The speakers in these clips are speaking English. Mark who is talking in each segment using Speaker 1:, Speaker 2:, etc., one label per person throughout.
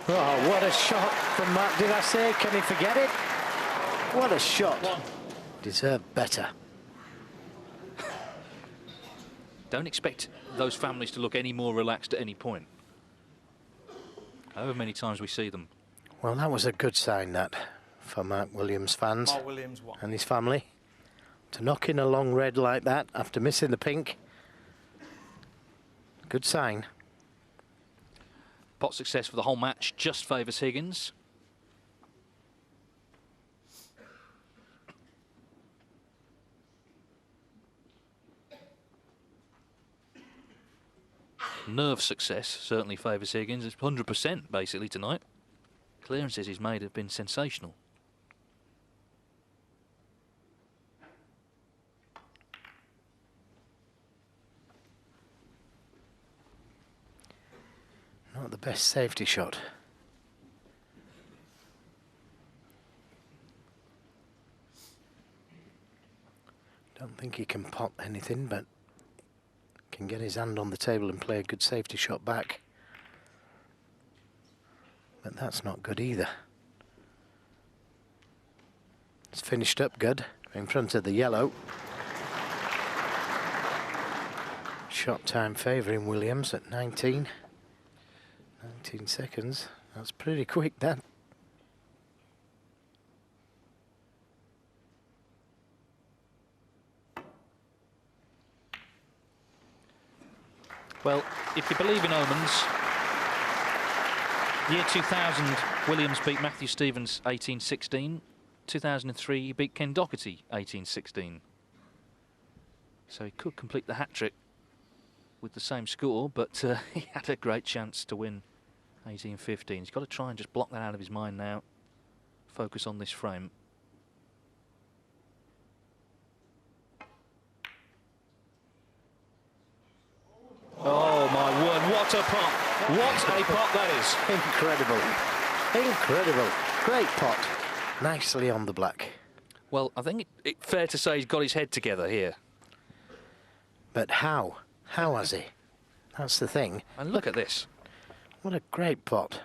Speaker 1: Oh, what a shot from Matt. Did I say, can he forget it? What a shot. Deserved better.
Speaker 2: Don't expect those families to look any more relaxed at any point. However many times we see them.
Speaker 1: Well, that was a good sign, that, for Mark Williams fans and his family. To knock in a long red like that after missing the pink. Good sign.
Speaker 2: Pot success for the whole match just favours Higgins. Nerve success certainly favours Higgins. It's 100% basically tonight. Clearances he's made have been sensational.
Speaker 1: Not the best safety shot. Don't think he can pot anything, but can get his hand on the table and play a good safety shot back. But that's not good either. It's finished up good in front of the yellow. Shot time favouring Williams at 19 seconds. That's pretty quick, that.
Speaker 2: Well, if you believe in omens, year 2000, Williams beat Matthew Stevens 18-16. 2003, he beat Ken Doherty 18-16. So he could complete the hat-trick with the same score, but he had a great chance to win 18-15. He's got to try and just block that out of his mind now. Focus on this frame. Oh my word, what a pot. What a pot that is.
Speaker 1: Incredible. Incredible. Great pot. Nicely on the black.
Speaker 2: Well, I think it's fair to say he's got his head together here.
Speaker 1: But how? How has he? That's the thing.
Speaker 2: And look at this.
Speaker 1: What a great pot.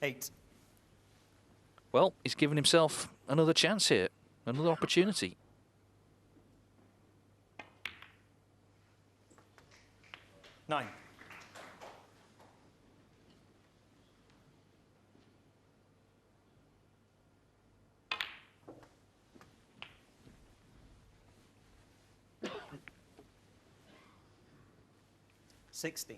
Speaker 3: 8.
Speaker 2: Well, he's given himself another chance here, another opportunity.
Speaker 3: Nine. $16.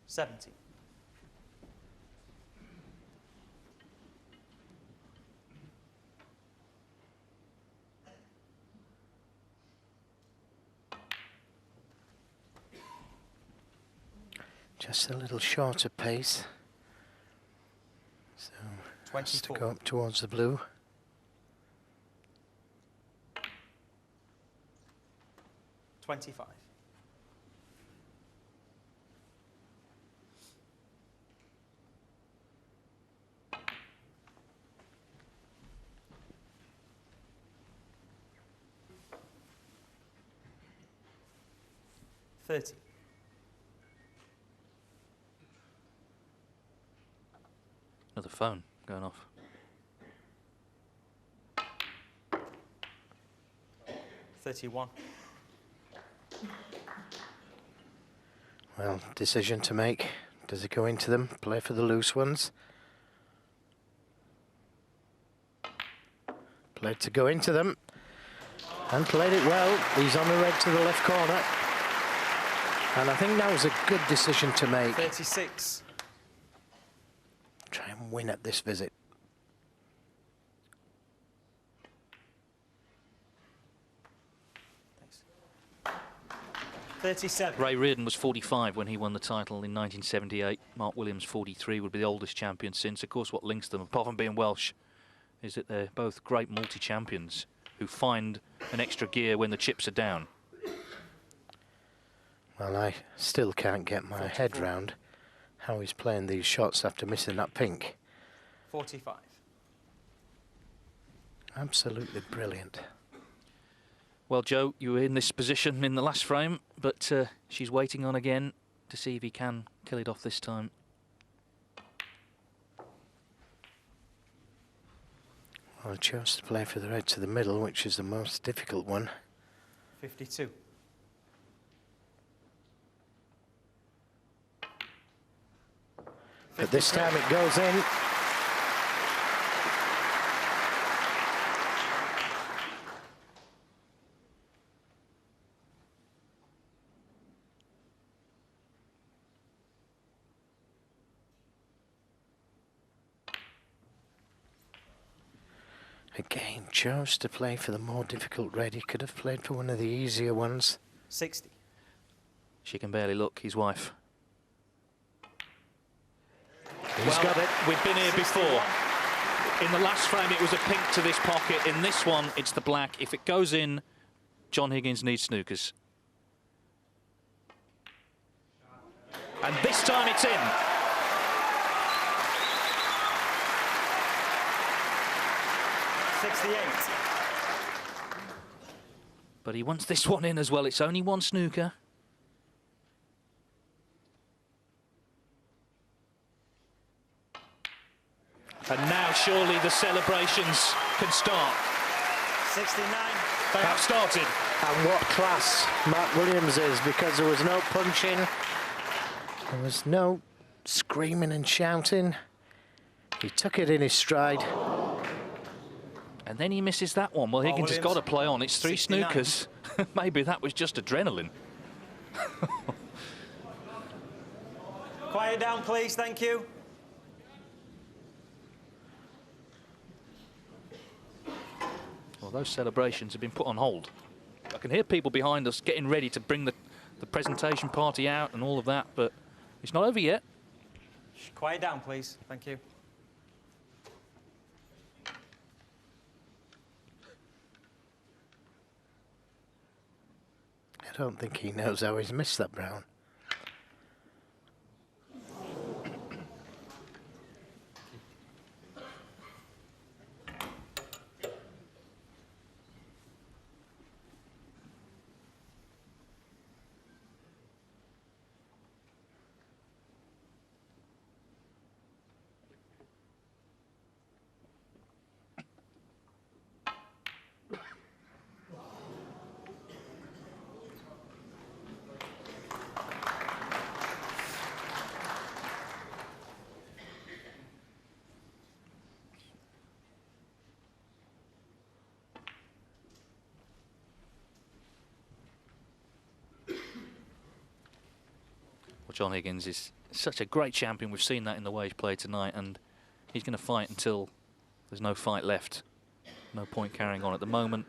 Speaker 3: $70.
Speaker 1: Just a little shorter pace. So, has to go up towards the blue.
Speaker 3: 25. $30.
Speaker 2: Another phone going off.
Speaker 3: $31.
Speaker 1: Well, decision to make. Does it go into them? Play for the loose ones. Played to go into them. And played it well. He's on the red to the left corner. And I think that was a good decision to make.
Speaker 3: 36.
Speaker 1: Try and win at this visit.
Speaker 3: 37.
Speaker 2: Ray Reardon was 45 when he won the title in 1978. Mark Williams, 43, would be the oldest champion since. Of course, what links them, apart from being Welsh, is that they're both great multi-champions who find an extra gear when the chips are down.
Speaker 1: Well, I still can't get my head round how he's playing these shots after missing that pink.
Speaker 3: 45.
Speaker 1: Absolutely brilliant.
Speaker 2: Well, Joe, you were in this position in the last frame, but she's waiting on again to see if he can kill it off this time.
Speaker 1: Well, chose to play for the red to the middle, which is the most difficult one.
Speaker 3: 52.
Speaker 1: But this time it goes in. Again, chose to play for the more difficult red. He could have played for one of the easier ones.
Speaker 3: 60.
Speaker 2: She can barely look, his wife.
Speaker 1: He's got it.
Speaker 2: We've been here before. In the last frame, it was a pink to this pocket. In this one, it's the black. If it goes in, John Higgins needs snookers. And this time it's in. But he wants this one in as well. It's only one snooker. And now surely the celebrations can start.
Speaker 3: 69.
Speaker 2: They have started.
Speaker 1: And what class Mark Williams is, because there was no punching, there was no screaming and shouting. He took it in his stride.
Speaker 2: And then he misses that one. Well, Higgins has got to play on. It's 3
Speaker 3: 69.
Speaker 2: snookers. Maybe that was just adrenaline.
Speaker 3: Quiet down, please. Thank you.
Speaker 2: Well, those celebrations have been put on hold. I can hear people behind us getting ready to bring the presentation party out and all of that, but it's not over yet.
Speaker 3: Quiet down, please. Thank you.
Speaker 1: I don't think he knows how he's missed that brown.
Speaker 2: John Higgins is such a great champion. We've seen that in the way he's played tonight, and he's going to fight until there's no fight left. No point carrying on at the moment.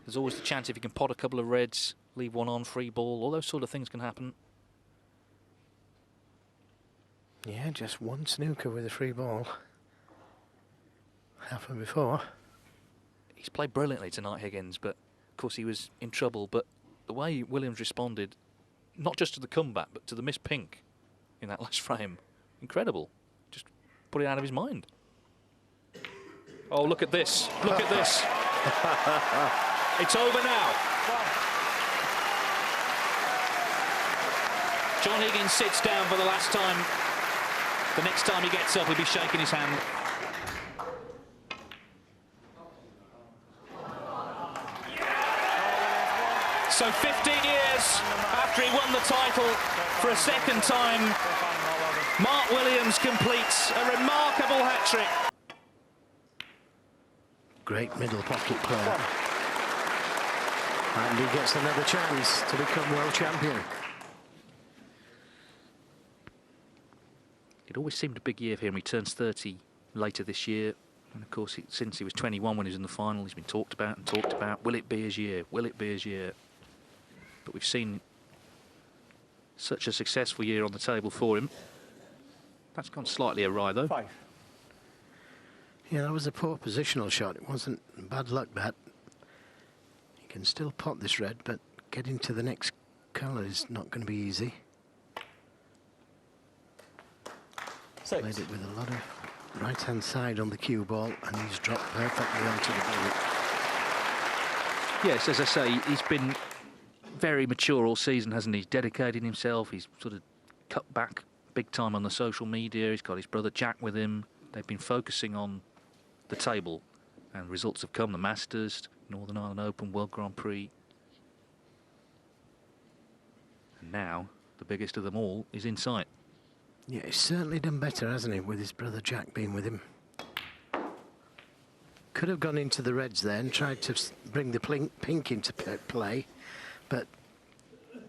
Speaker 2: There's always the chance if he can pot a couple of reds, leave one on, free ball, all those sort of things can happen.
Speaker 1: Yeah, just one snooker with a free ball. Happened before.
Speaker 2: He's played brilliantly tonight, Higgins, but of course he was in trouble. But the way Williams responded, not just to the comeback, but to the missed pink in that last frame. Incredible. Just put it out of his mind. Oh, look at this. Look at this. It's over now. John Higgins sits down for the last time. The next time he gets up, he'll be shaking his hand. So 15 years after he won the title for a second time, Mark Williams completes a remarkable hat-trick.
Speaker 1: Great middle pocket player. And he gets another chance to become world champion.
Speaker 2: It always seemed a big year for him. He turns 30 later this year. And of course, since he was 21 when he was in the final, he's been talked about and talked about. Will it be his year? Will it be his year? But we've seen such a successful year on the table for him. That's gone slightly awry, though.
Speaker 3: 5.
Speaker 1: Yeah, that was a poor positional shot. It wasn't bad luck, that. He can still pot this red, but getting to the next colour is not going to be easy.
Speaker 3: 6.
Speaker 1: Played it with a lot of right-hand side on the cue ball, and he's dropped perfectly onto the bullet.
Speaker 2: Yes, as I say, he's been very mature all season, hasn't he? He's dedicated himself. He's sort of cut back big time on the social media. He's got his brother Jack with him. They've been focusing on the table, and results have come. The Masters, Northern Ireland Open, World Grand Prix. And now, the biggest of them all is in sight.
Speaker 1: Yeah, he's certainly done better, hasn't he, with his brother Jack being with him. Could have gone into the reds there and tried to bring the pink into play, but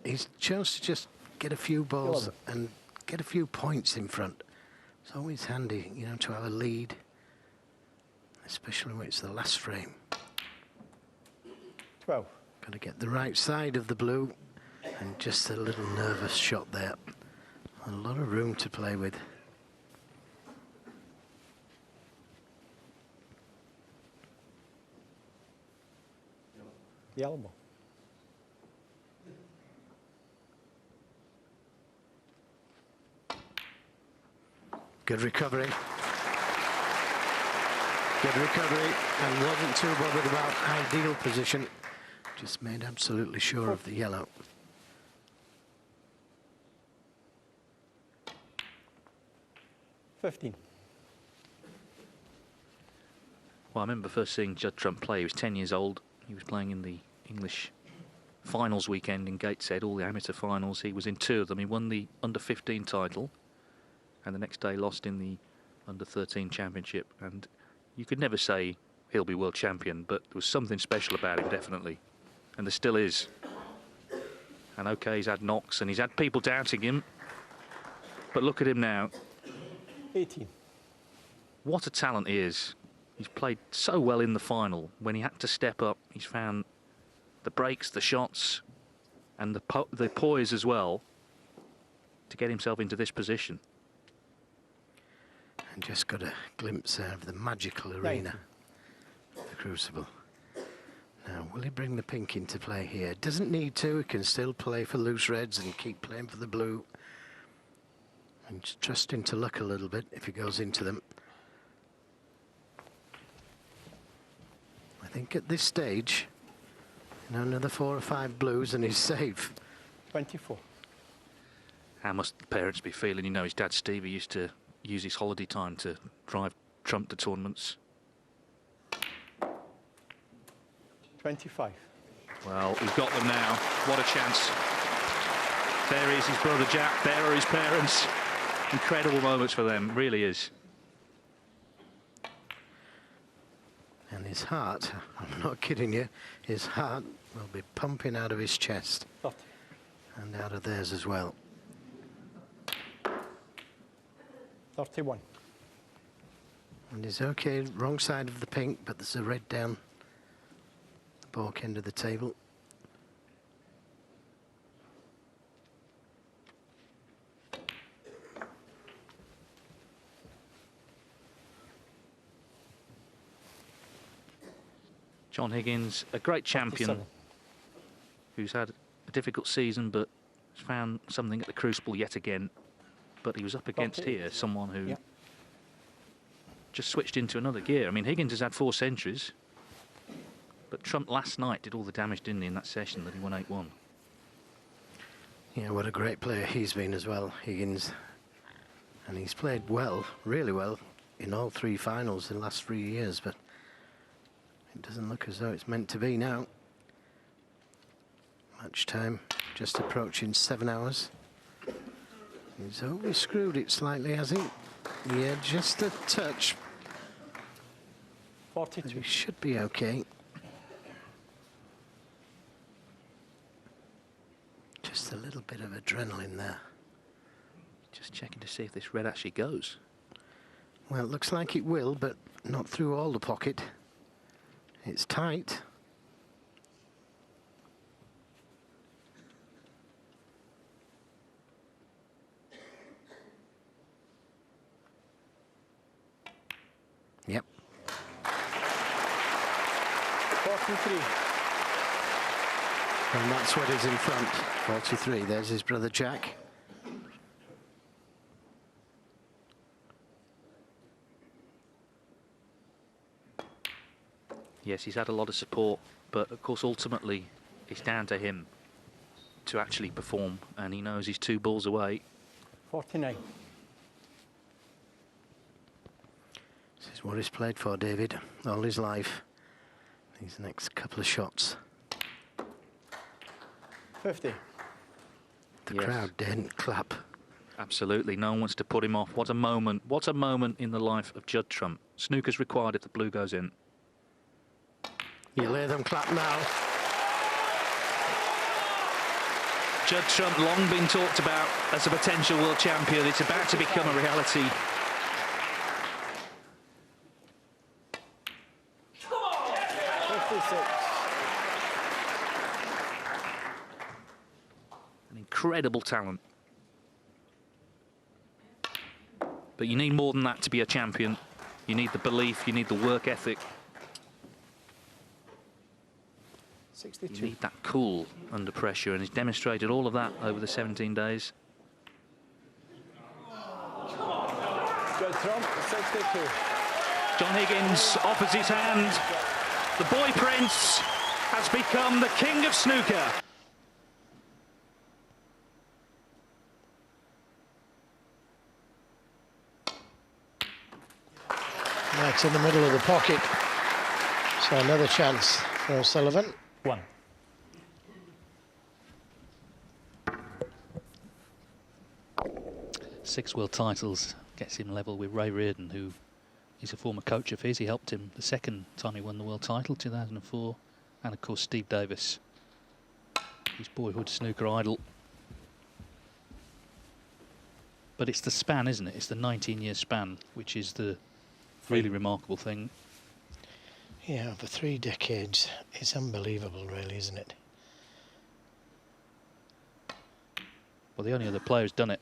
Speaker 1: he's chose to just get a few balls and get a few points in front. It's always handy, you know, to have a lead, especially when it's the last frame.
Speaker 3: 12.
Speaker 1: Got to get the right side of the blue, and just a little nervous shot there. A lot of room to play with.
Speaker 3: The elbow.
Speaker 1: Good recovery. Good recovery, and wasn't too bothered about ideal position. Just made absolutely sure of the yellow.
Speaker 3: $15.
Speaker 2: Well, I remember first seeing Judd Trump play. He was 10 years old. He was playing in the English finals weekend in Gateshead, all the amateur finals. He was in 2 of them. He won the under-15 title, and the next day lost in the under-13 championship. And you could never say he'll be world champion, but there was something special about him, definitely. And there still is. And OK, he's had knocks, and he's had people doubting him. But look at him now.
Speaker 3: 18.
Speaker 2: What a talent he is. He's played so well in the final. When he had to step up, he's found the breaks, the shots, and the poise as well to get himself into this position.
Speaker 1: And just got a glimpse of the magical arena, the Crucible. Now, will he bring the pink into play here? Doesn't need to. He can still play for loose reds and keep playing for the blue. And just trust into luck a little bit if he goes into them. I think at this stage, you know, another 4 or 5 blues and he's safe.
Speaker 3: 24.
Speaker 2: How must the parents be feeling? You know, his dad Stevie used to use his holiday time to drive Trump to tournaments.
Speaker 3: 25.
Speaker 2: Well, he's got them now. What a chance. There is his brother Jack. There are his parents. Incredible moments for them, really is.
Speaker 1: And his heart, I'm not kidding you, his heart will be pumping out of his chest.
Speaker 3: 30.
Speaker 1: And out of theirs as well.
Speaker 3: 31.
Speaker 1: And he's okay, wrong side of the pink, but there's a red down the baulk end of the table.
Speaker 2: John Higgins, a great champion
Speaker 3: 47.
Speaker 2: who's had a difficult season but has found something at the Crucible yet again. But he was up against
Speaker 3: 48.
Speaker 2: here someone who
Speaker 3: Yeah.
Speaker 2: just switched into another gear. I mean, Higgins has had 4 centuries, but Trump last night did all the damage, didn't he, in that session that he won 8-1.
Speaker 1: Yeah, what a great player he's been as well, Higgins. And he's played well, really well, in all 3 finals in the last 3 years, but it doesn't look as though it's meant to be now. Match time just approaching 7 hours. He's over-screwed it slightly, has he? Yeah, just a touch.
Speaker 3: 42.
Speaker 1: But he should be okay. Just a little bit of adrenaline there.
Speaker 2: Just checking to see if this red actually goes.
Speaker 1: Well, it looks like it will, but not through all the pocket. It's tight. Yep.
Speaker 3: 43.
Speaker 1: And that's what is in front. 43. There's his brother Jack.
Speaker 2: Yes, he's had a lot of support, but of course ultimately it's down to him to actually perform, and he knows he's 2 balls away.
Speaker 3: 49.
Speaker 1: This is what he's played for, David, all his life. These next couple of shots.
Speaker 3: 50.
Speaker 1: The
Speaker 2: Yes.
Speaker 1: crowd didn't clap.
Speaker 2: Absolutely, no one wants to put him off. What a moment in the life of Judd Trump. Snooker's required if the blue goes in.
Speaker 1: You hear them clap now.
Speaker 2: Judd Trump, long been talked about as a potential world champion. It's about to become a reality.
Speaker 3: Come on! 56.
Speaker 2: An incredible talent. But you need more than that to be a champion. You need the belief, you need the work ethic.
Speaker 3: 62.
Speaker 2: You need that cool under pressure, and he's demonstrated all of that over the 17 days.
Speaker 3: Judd Trump, 62.
Speaker 2: John Higgins offers his hand. The boy prince has become the king of snooker.
Speaker 1: Right in the middle of the pocket. So another chance for O'Sullivan.
Speaker 4: 1.
Speaker 2: Six world titles gets him level with Ray Reardon, who is a former coach of his. He helped him the second time he won the world title, 2004. And of course Steve Davis, his boyhood snooker idol. But it's the span, isn't it? It's the 19-year span, which is the really remarkable thing.
Speaker 1: Yeah, over 3 decades. It's unbelievable, really, isn't it?
Speaker 2: Well, the only other player who's done it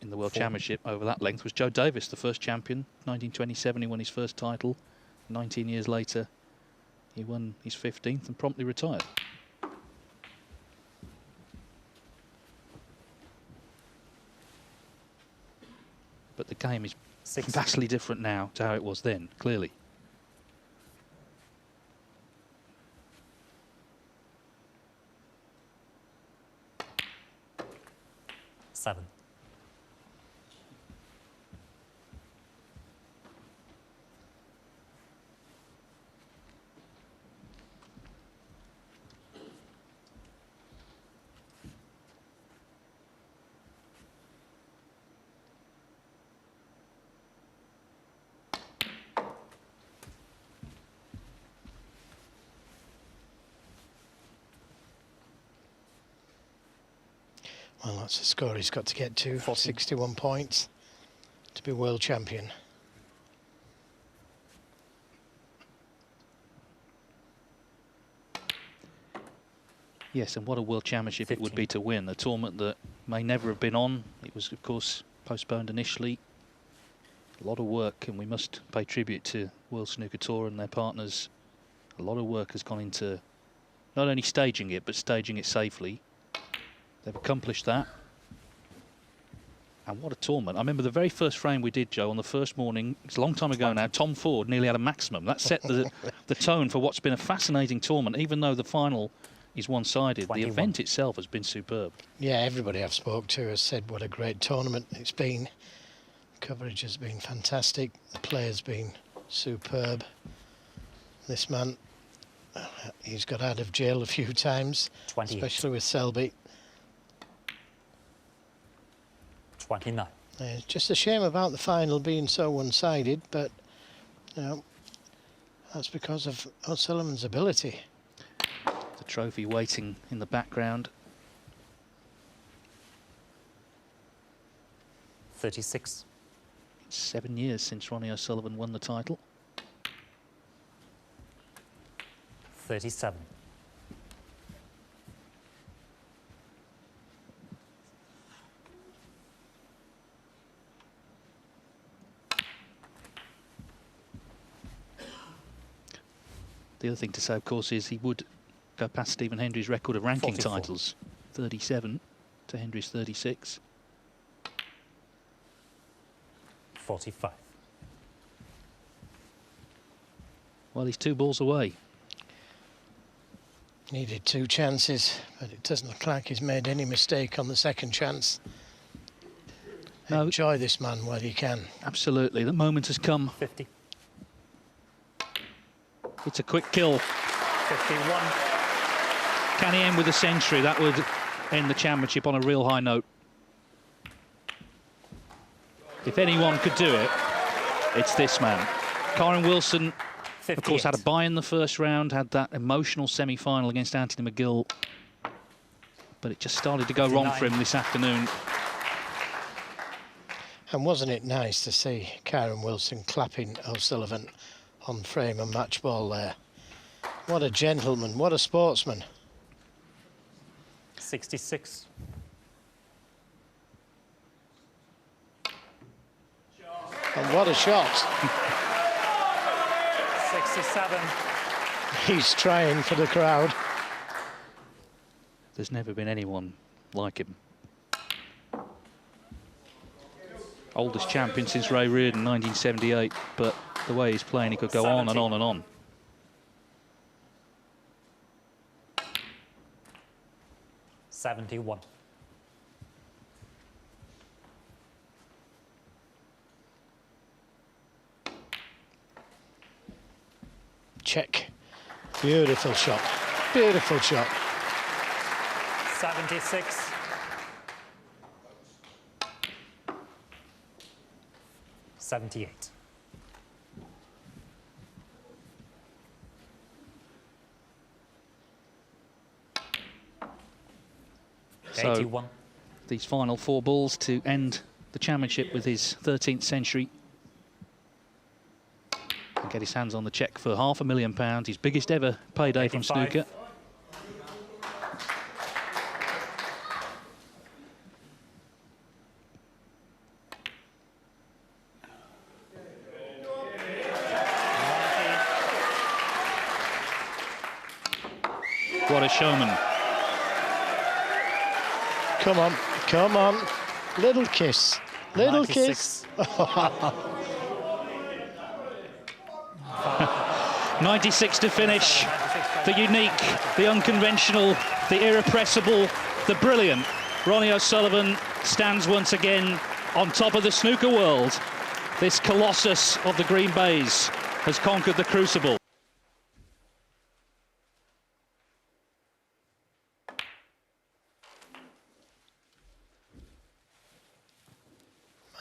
Speaker 2: in the World
Speaker 4: 4.
Speaker 2: Championship over that length was Joe Davis, the first champion. 1927, he won his first title. 19 years later, he won his 15th and promptly retired. But the game is
Speaker 4: 6.
Speaker 2: vastly different now to how it was then, clearly.
Speaker 4: Seven.
Speaker 1: Well, that's the score he's got to get to.
Speaker 4: 14.
Speaker 1: 61 points to be world champion.
Speaker 2: Yes, and what a world championship it would
Speaker 4: 15.
Speaker 2: be to win. A tournament that may never have been on. It was, of course, postponed initially. A lot of work, and we must pay tribute to World Snooker Tour and their partners. A lot of work has gone into not only staging it, but staging it safely. They've accomplished that. And what a tournament. I remember the very first frame we did, Joe, on the first morning, it's a long time ago now, Tom Ford nearly had a maximum. That set the tone for what's been a fascinating tournament, even though the final is one-sided. The
Speaker 4: 21.
Speaker 2: event itself has been superb.
Speaker 1: Yeah, everybody I've spoke to has said what a great tournament it's been. Coverage has been fantastic. The players been superb. This man, he's got out of jail a few times,
Speaker 4: 28.
Speaker 1: especially with Selby.
Speaker 4: 29.
Speaker 1: It's just a shame about the final being so one-sided, but you know, that's because of O'Sullivan's ability.
Speaker 2: The trophy waiting in the background.
Speaker 4: 36.
Speaker 2: It's 7 years since Ronnie O'Sullivan won the title.
Speaker 4: 37.
Speaker 2: The other thing to say, of course, is he would go past Stephen Hendry's record of ranking
Speaker 4: 44.
Speaker 2: titles. 37 to Hendry's 36.
Speaker 4: 45.
Speaker 2: Well, he's 2 balls away.
Speaker 1: Needed 2 chances, but it doesn't look like he's made any mistake on the second chance.
Speaker 2: No.
Speaker 1: Enjoy this man while you can.
Speaker 2: Absolutely, the moment has come.
Speaker 4: 50.
Speaker 2: It's a quick kill.
Speaker 4: 51.
Speaker 2: Can he end with a century? That would end the championship on a real high note. If anyone could do it, it's this man. Kyron Wilson,
Speaker 4: 58.
Speaker 2: of course, had a bye in the first round, had that emotional semi-final against Anthony McGill. But it just started to go wrong for him this afternoon.
Speaker 1: And wasn't it nice to see Kyron Wilson clapping O'Sullivan on frame and match ball there? What a gentleman, what a sportsman.
Speaker 4: 66.
Speaker 1: And what a shot.
Speaker 4: 67.
Speaker 1: He's trying for the crowd.
Speaker 2: There's never been anyone like him. Oldest champion since Ray Reardon, 1978, but the way he's playing, he could go
Speaker 4: 70.
Speaker 2: on and on and on.
Speaker 4: $71.
Speaker 1: Check. Beautiful shot. Beautiful shot.
Speaker 4: 76. 78.
Speaker 2: So
Speaker 4: 81.
Speaker 2: these final 4 balls to end the championship with his 13th century. And get his hands on the cheque for £500,000, his biggest ever payday
Speaker 4: 85.
Speaker 2: from snooker. What a showman.
Speaker 1: Come on, come on. Little kiss. Little
Speaker 4: 96.
Speaker 1: kiss.
Speaker 2: 96 to finish. The unique, the unconventional, the irrepressible, the brilliant Ronnie O'Sullivan stands once again on top of the snooker world. This colossus of the Green Bays has conquered the crucible.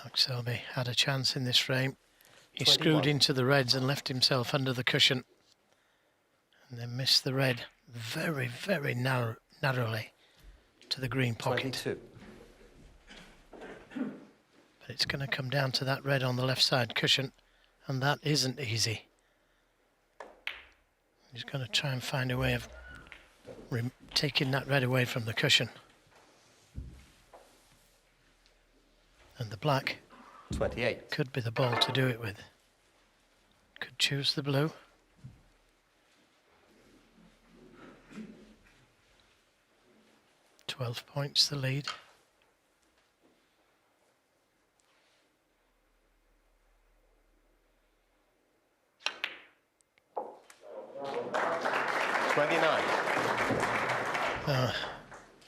Speaker 1: Mark Selby had a chance in this frame. He
Speaker 3: 21.
Speaker 1: screwed into the reds and left himself under the cushion. And then missed the red very, very narrowly to the green pocket.
Speaker 3: 22.
Speaker 1: But it's going to come down to that red on the left side cushion, and that isn't easy. He's going to try and find a way of taking that red away from the cushion. And the black
Speaker 3: 28.
Speaker 1: could be the ball to do it with. Could choose the blue. £12 points the lead.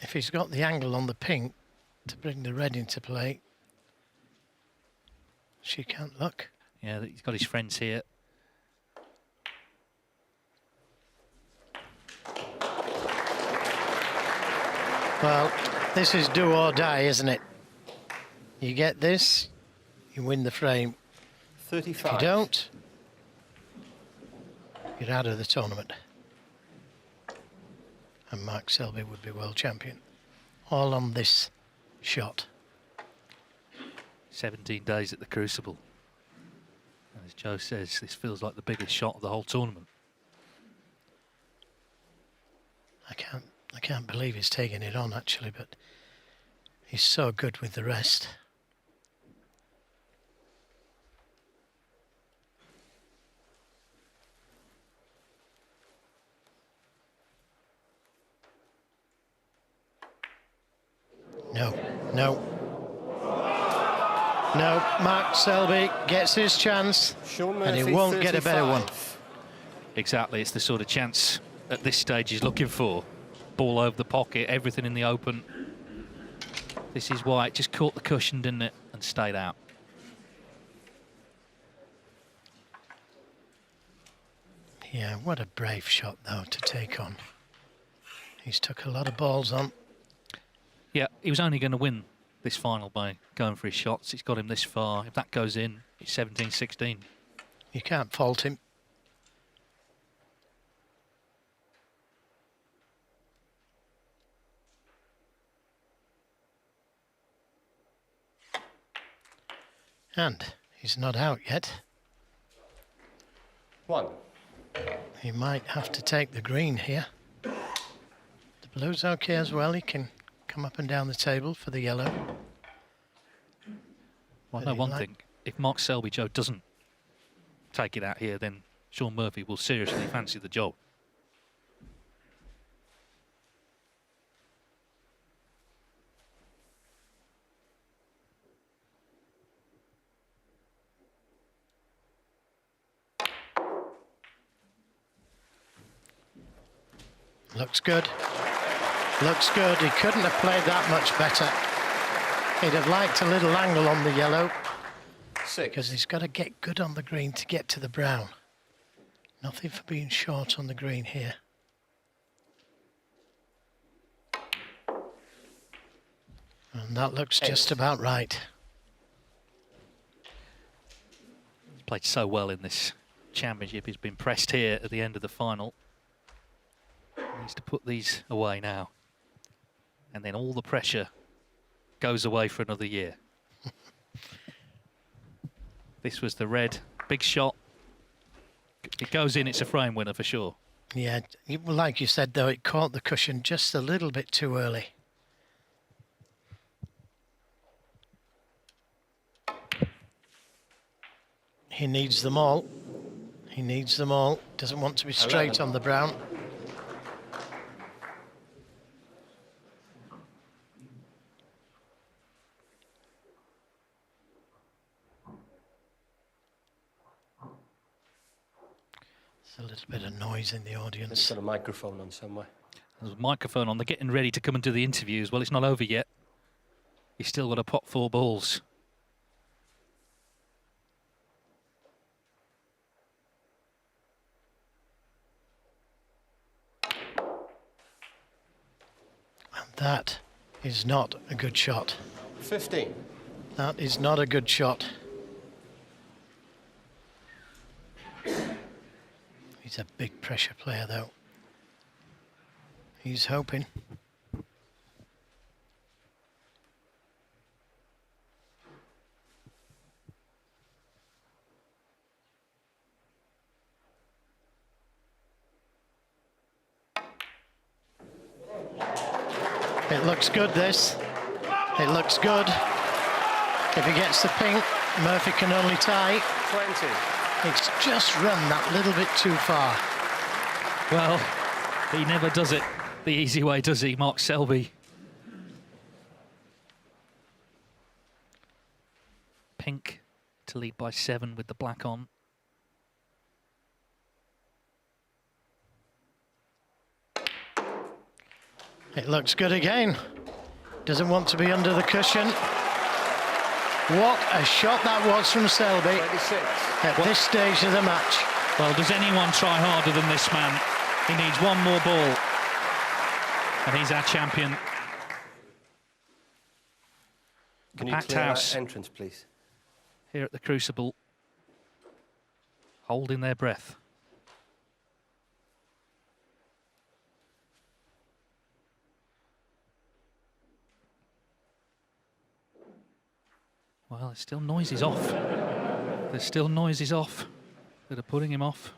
Speaker 1: If he's got the angle on the pink to bring the red into play, she can't look.
Speaker 2: Yeah, he's got his friends here.
Speaker 1: Well, this is do or die, isn't it? You get this, you win the frame.
Speaker 3: 35.
Speaker 1: If you don't, you're out of the tournament. And Mark Selby would be world champion. All on this shot.
Speaker 2: 17 days at the crucible. And as Joe says, this feels like the biggest shot of the whole tournament.
Speaker 1: I can't believe he's taking it on, actually, but he's so good with the rest. No, no. No, Mark Selby gets his chance,
Speaker 3: Sean
Speaker 1: and he
Speaker 3: Murphy,
Speaker 1: won't get a better one.
Speaker 3: 35.
Speaker 2: Exactly, it's the sort of chance at this stage he's looking for. Ball over the pocket, everything in the open. This is why it just caught the cushion, didn't it, and stayed out.
Speaker 1: Yeah, what a brave shot, though, to take on. He's took a lot of balls on.
Speaker 2: Yeah, he was only going to win this final by going for his shots. It's got him this far. If that goes in, it's 17-16.
Speaker 1: You can't fault him. And he's not out yet.
Speaker 3: 1.
Speaker 1: He might have to take the green here. The blue's okay as well. He can come up and down the table for the yellow.
Speaker 2: Well, I
Speaker 1: But
Speaker 2: know
Speaker 1: he
Speaker 2: one
Speaker 1: might-
Speaker 2: thing. If Mark Selby, Joe, doesn't take it out here, then Sean Murphy will seriously fancy the job.
Speaker 1: Looks good. Looks good. He couldn't have played that much better. He'd have liked a little angle on the yellow
Speaker 3: 6.
Speaker 1: because he's got to get good on the green to get to the brown. Nothing for being short on the green here. And that looks just about right.
Speaker 2: He's played so well in this championship. He's been pressed here at the end of the final. He needs to put these away now. And then all the pressure goes away for another year. This was the red. Big shot. It goes in, it's a frame winner for sure.
Speaker 1: Yeah, like you said, though, it caught the cushion just a little bit too early. He needs them all. He needs them all. Doesn't want to be straight
Speaker 3: 11.
Speaker 1: on the brown. There's a little bit of noise in the
Speaker 3: Let's
Speaker 1: audience.
Speaker 3: put a microphone on somewhere.
Speaker 2: There's a microphone on. They're getting ready to come and do the interviews. Well, it's not over yet. He's still got to pot 4 balls.
Speaker 1: And that is not a good shot.
Speaker 3: 15.
Speaker 1: That is not a good shot. He's a big pressure player, though. He's hoping. It looks good, this. It looks good. If he gets the pink, Murphy can only tie.
Speaker 3: 20.
Speaker 1: It's just run that little bit too far.
Speaker 2: Well, he never does it the easy way, does he, Mark Selby? Pink to lead by 7 with the black on.
Speaker 1: It looks good again. Doesn't want to be under the cushion. What a shot that was from Selby
Speaker 3: 26.
Speaker 1: at this stage of the match.
Speaker 2: Well, does anyone try harder than this man? He needs one more ball. And he's our champion.
Speaker 3: Can you
Speaker 2: Packed
Speaker 3: clear
Speaker 2: house
Speaker 3: that entrance, please?
Speaker 2: here at the Crucible, holding their breath. Well, there's still noises off. There's still noises off that are putting him off.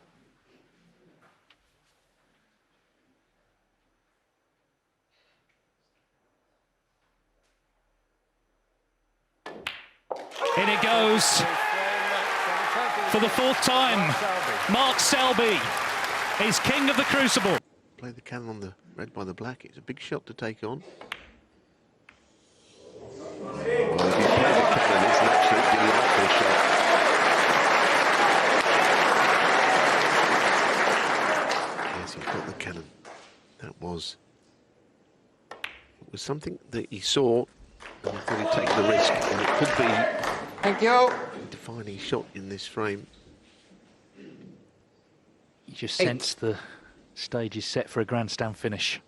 Speaker 2: In it goes for the 4th time. Mark Selby is king of the Crucible.
Speaker 5: Play the cannon on the red by the black. It's a big shot to take on. Well, if you play the cannon, it's an absolute delightful shot. was something that he saw and he thought he'd take the risk, and it could be
Speaker 3: Thank you.
Speaker 5: a defining shot in this frame.
Speaker 2: You just sense the stage is set for a grandstand finish.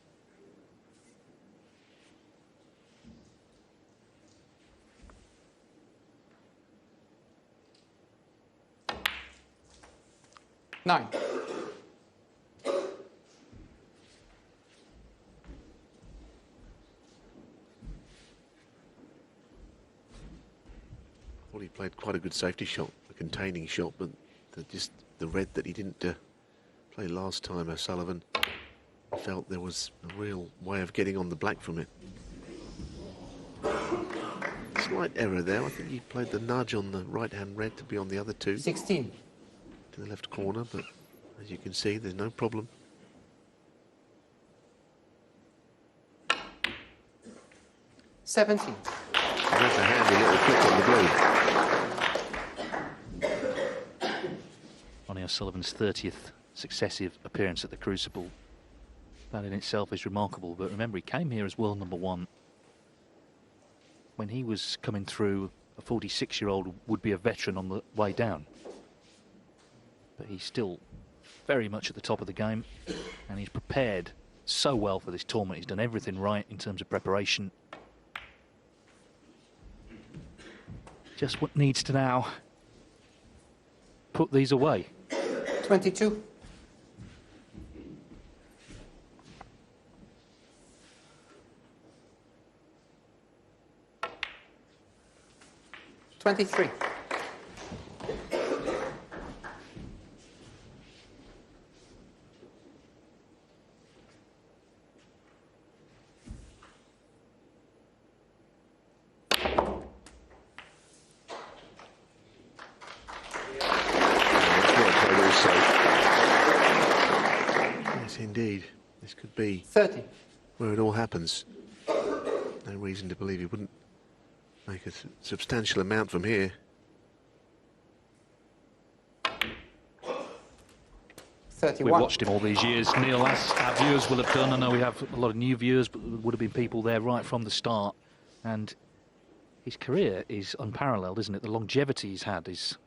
Speaker 3: Nine.
Speaker 5: I thought he played quite a good safety shot, a containing shot, but just the red that he didn't play last time, O'Sullivan felt there was a real way of getting on the black from it. Slight error there. I think he played the nudge on the right-hand red to be on the other two.
Speaker 3: 16.
Speaker 5: To the left corner, but as you can see, there's no problem.
Speaker 3: 17.
Speaker 5: That's a handy little flick on the blue.
Speaker 2: Ronnie O'Sullivan's 30th successive appearance at the Crucible. That in itself is remarkable, but remember, he came here as world #1. When he was coming through, a 46-year-old would be a veteran on the way down. But he's still very much at the top of the game, and he's prepared so well for this tournament. He's done everything right in terms of preparation. Just what needs to now put these away.
Speaker 3: 22. 23.
Speaker 5: Yes, indeed. This could be
Speaker 3: 30.
Speaker 5: where it all happens. No reason to believe he wouldn't make a substantial amount from here.
Speaker 3: 31.
Speaker 2: We've watched him all these years, Neil, as our viewers will have done. I know we have a lot of new viewers, but there would have been people there right from the start. And his career is unparalleled, isn't it? The longevity he's had is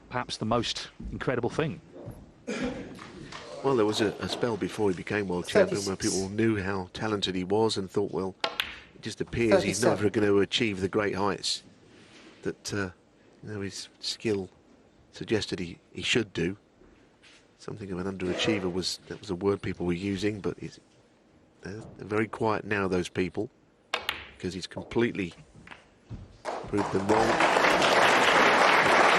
Speaker 2: perhaps the most incredible thing.
Speaker 5: Well, there was a spell before he became world champion where people knew how talented he was and thought, well, it just appears he's never going to achieve the great heights that you know, his skill suggested he should do. Something of an underachiever was a word people were using, but they're very quiet now, those people, because he's completely proved them wrong.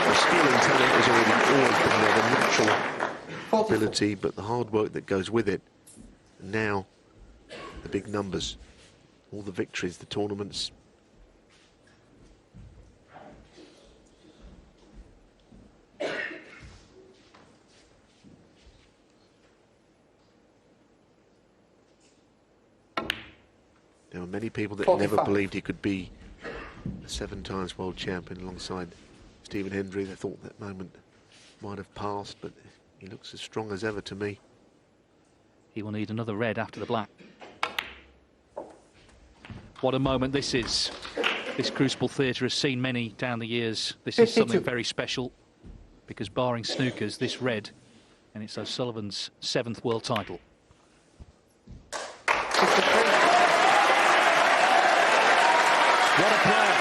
Speaker 5: The skill and talent has always been there, the natural ability, but the hard work that goes with it. And now, the big numbers, all the victories, the tournaments. There were many people that
Speaker 3: 45.
Speaker 5: never believed he could be a 7 times world champion alongside Stephen Hendry. They thought that moment might have passed, but he looks as strong as ever to me.
Speaker 2: He will need another red after the black. What a moment this is. This Crucible Theatre has seen many down the years. This is something very special, because barring snookers, this red, and it's O'Sullivan's 7th world title.
Speaker 3: 63.
Speaker 2: What a player.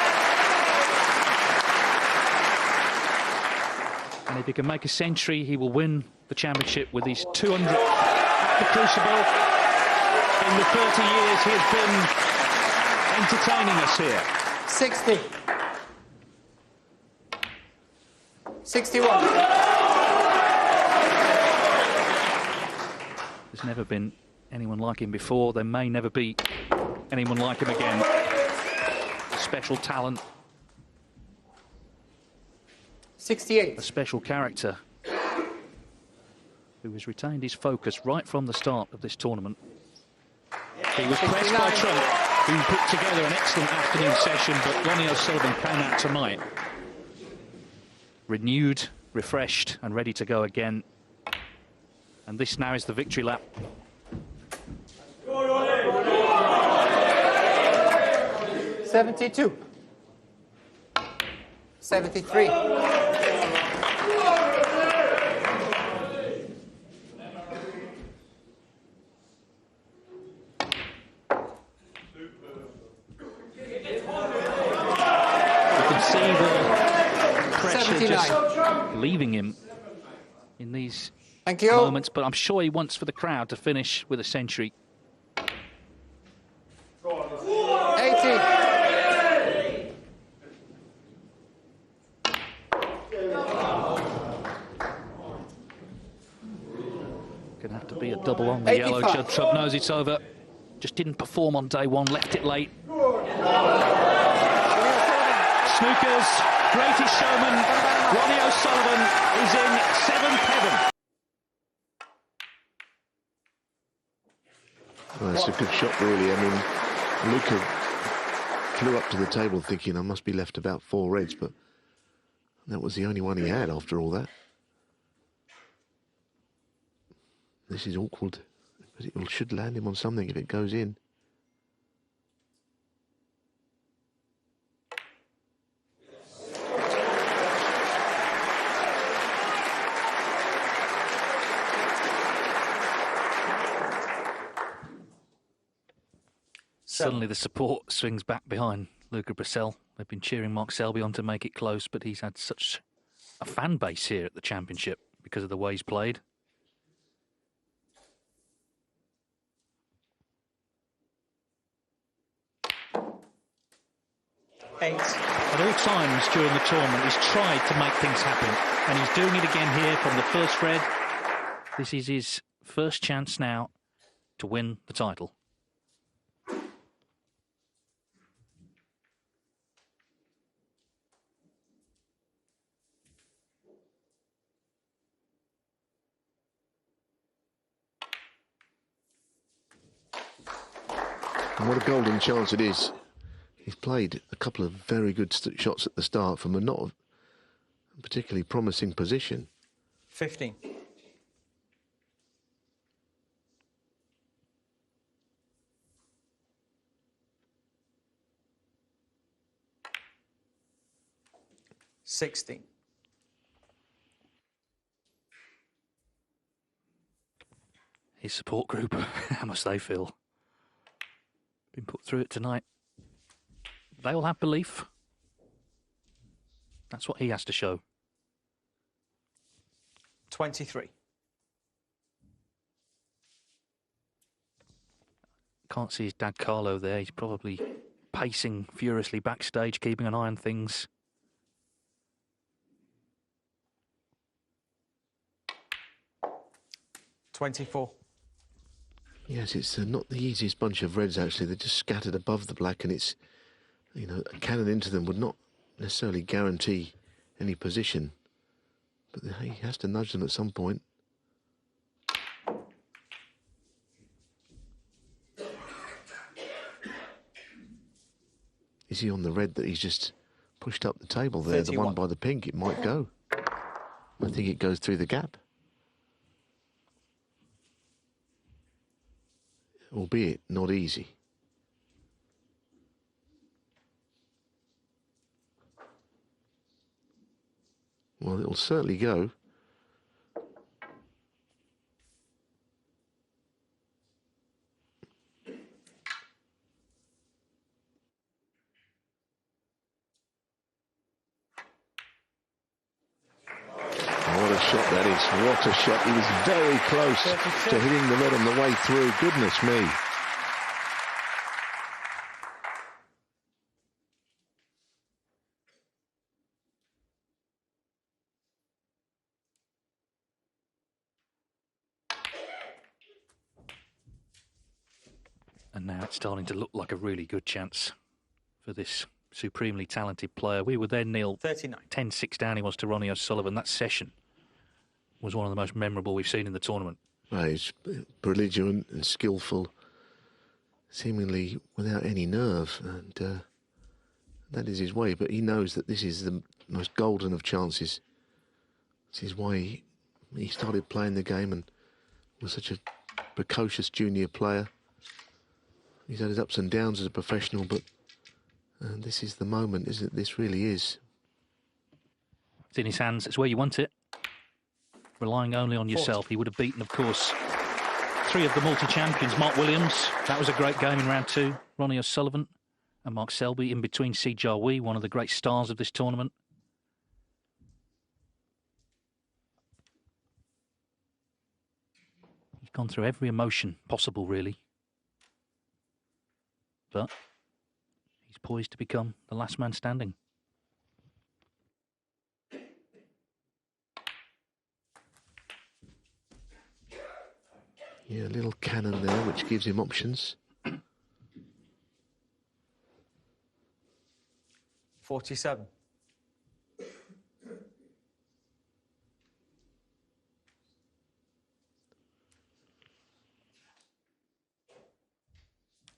Speaker 2: And if he can make a century, he will win the championship with his 200 at the Crucible. In the 30 years he has been entertaining us here.
Speaker 3: 60. 61.
Speaker 2: There's never been anyone like him before. There may never be anyone like him again. Special talent.
Speaker 3: 68.
Speaker 2: A special character who has retained his focus right from the start of this tournament. He was pressed by Trump, who put together an excellent afternoon session, but Ronnie O'Sullivan came out tonight renewed, refreshed and ready to go again. And this now is the victory lap.
Speaker 3: 72. 73.
Speaker 2: See the pressure
Speaker 3: 79.
Speaker 2: just leaving him in these
Speaker 3: Thank you.
Speaker 2: moments, but I'm sure he wants for the crowd to finish with a century.
Speaker 3: 80.
Speaker 2: Gonna have to be a double on the yellow.
Speaker 3: 85.
Speaker 2: Judd Trump knows it's over. Just didn't perform on day one, left it late. Snooker's greatest showman, Ronnie O'Sullivan, is in seventh heaven.
Speaker 5: Well, that's a good shot, really. I mean, Luca flew up to the table thinking I must be left about 4 reds, but that was the only one he had after all that. This is awkward, but it should land him on something if it goes in.
Speaker 2: Suddenly the support swings back behind Luca Brecel. They've been cheering Mark Selby on to make it close, but he's had such a fan base here at the championship because of the way he's played. At all times during the tournament, he's tried to make things happen, and he's doing it again here from the first red. This is his first chance now to win the title.
Speaker 5: And what a golden chance it is. He's played a couple of very good shots at the start from a not particularly promising position.
Speaker 6: 15. $16.
Speaker 2: His support group, how much they feel. Been put through it tonight. They all have belief. That's what he has to show.
Speaker 6: 23.
Speaker 2: Can't see his dad Carlo there. He's probably pacing furiously backstage, keeping an eye on things.
Speaker 6: $24.
Speaker 5: Yes, it's not the easiest bunch of reds, actually. They're just scattered above the black, and it's, you know, a cannon into them would not necessarily guarantee any position. But he has to nudge them at some point. Is he on the red that he's just pushed up the table there?
Speaker 6: 31.
Speaker 5: The one by the pink, it might go. I think it goes through the gap. Albeit not easy. Well, it'll certainly go. What a shot that is. What a shot. He was very close to hitting the red on the way through. Goodness me.
Speaker 2: And now it's starting to look like a really good chance for this supremely talented player. We were then, Neil,
Speaker 6: 39.
Speaker 2: 10-6 down he was to Ronnie O'Sullivan. That session was one of the most memorable we've seen in the tournament.
Speaker 5: Well, he's belligerent and skillful, seemingly without any nerve, and that is his way. But he knows that this is the most golden of chances. This is why he started playing the game and was such a precocious junior player. He's had his ups and downs as a professional, but And this is the moment, isn't it? This really is.
Speaker 2: It's in his hands. It's where you want it. Relying only on yourself. He would have beaten, of course, 3 of the multi-champions. Mark Williams, that was a great game in round 2. Ronnie O'Sullivan and Mark Selby in between Si Jiahui, one of the great stars of this tournament. He's gone through every emotion possible, really. But he's poised to become the last man standing.
Speaker 5: Yeah, a little cannon there, which gives him options.
Speaker 6: 47.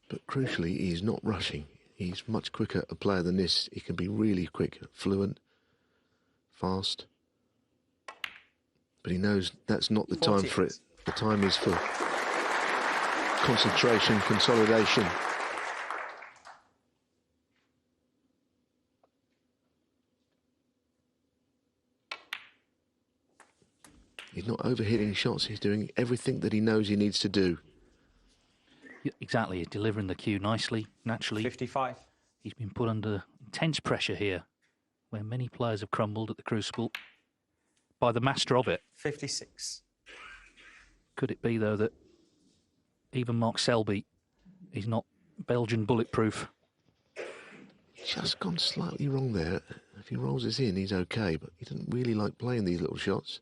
Speaker 5: But crucially, he's not rushing. He's much quicker a player than this. He can be really quick, fluent, fast. But he knows that's not the time for it. The time is for concentration, consolidation. He's not overhitting shots. He's doing everything that he knows he needs to do.
Speaker 2: Yeah, exactly. He's delivering the cue nicely, naturally.
Speaker 6: 55.
Speaker 2: He's been put under intense pressure here, where many players have crumbled at the Crucible by the master of it.
Speaker 6: 56.
Speaker 2: Could it be, though, that even Mark Selby is not Belgian bulletproof?
Speaker 5: Just gone slightly wrong there. If he rolls this in, he's okay, but he doesn't really like playing these little shots.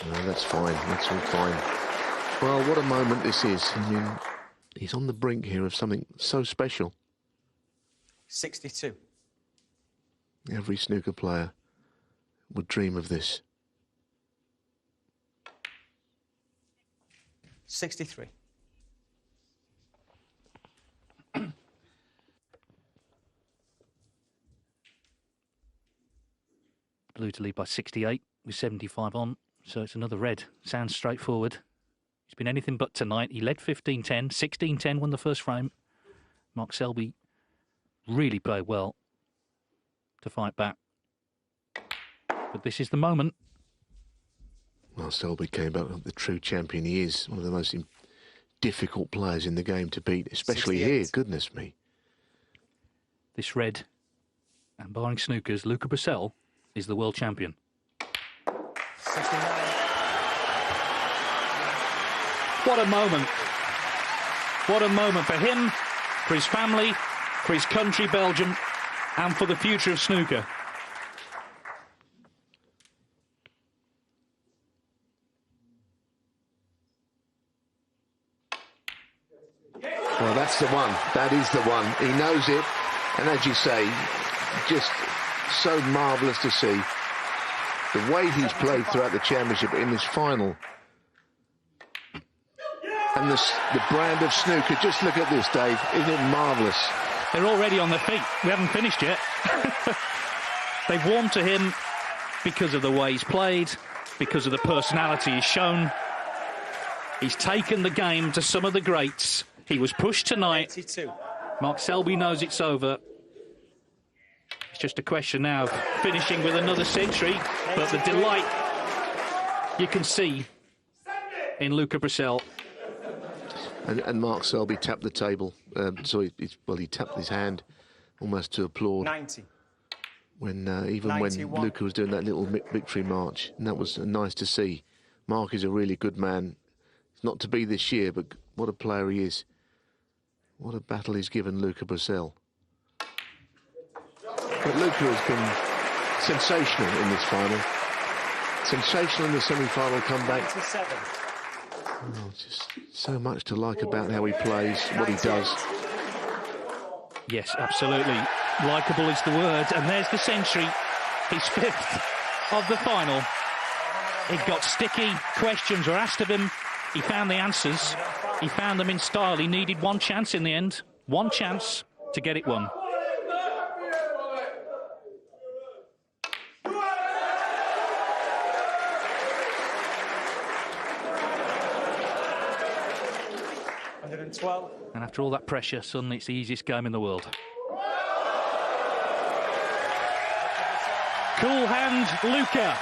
Speaker 5: No, that's fine. That's all fine. Well, what a moment this is. I mean, he's on the brink here of something so special.
Speaker 6: 62.
Speaker 5: Every snooker player would dream of this.
Speaker 6: 63.
Speaker 2: Blue to lead by 68 with 75 on, so it's another red. Sounds straightforward. He's been anything but tonight. He led 15-10, 16-10 won the first frame. Mark Selby really played well to fight back. But this is the moment.
Speaker 5: Well, Selby came back the true champion he is. One of the most difficult players in the game to beat, especially
Speaker 6: 68.
Speaker 5: here. Goodness me.
Speaker 2: This red, and barring snookers, Luca Brecel is the world champion.
Speaker 6: 69.
Speaker 2: What a moment. What a moment for him, for his family, for his country, Belgium, and for the future of snooker.
Speaker 5: Well, that's the one. That is the one. He knows it. And as you say, just so marvellous to see the way he's played throughout the championship in this final. And the brand of snooker. Just look at this, Dave. Isn't it marvellous?
Speaker 2: They're already on their feet. We haven't finished yet. They've warmed to him because of the way he's played, because of the personality he's shown. He's taken the game to some of the greats. He was pushed tonight.
Speaker 6: 82.
Speaker 2: Mark Selby knows it's over. It's just a question now of finishing with another century. But the delight you can see in Luca Brecel.
Speaker 5: And Mark Selby tapped the table. He tapped his hand almost to applaud.
Speaker 6: 90.
Speaker 5: When
Speaker 6: 91.
Speaker 5: when Luca was doing that little victory march, and that was nice to see. Mark is a really good man. It's not to be this year, but what a player he is. What a battle he's given Luca Brecel. But Luca has been sensational in this final. Sensational in the semi-final comeback.
Speaker 6: 97.
Speaker 5: Oh, just so much to like about how he plays, what he does.
Speaker 2: Yes, absolutely. Likeable is the word. And there's the century. He's 5th of the final. It got sticky. Questions were asked of him. He found the answers. He found them in style. He needed one chance in the end. One chance to get it won.
Speaker 6: 112.
Speaker 2: And after all that pressure, suddenly it's the easiest game in the world. Cool hand, Luca.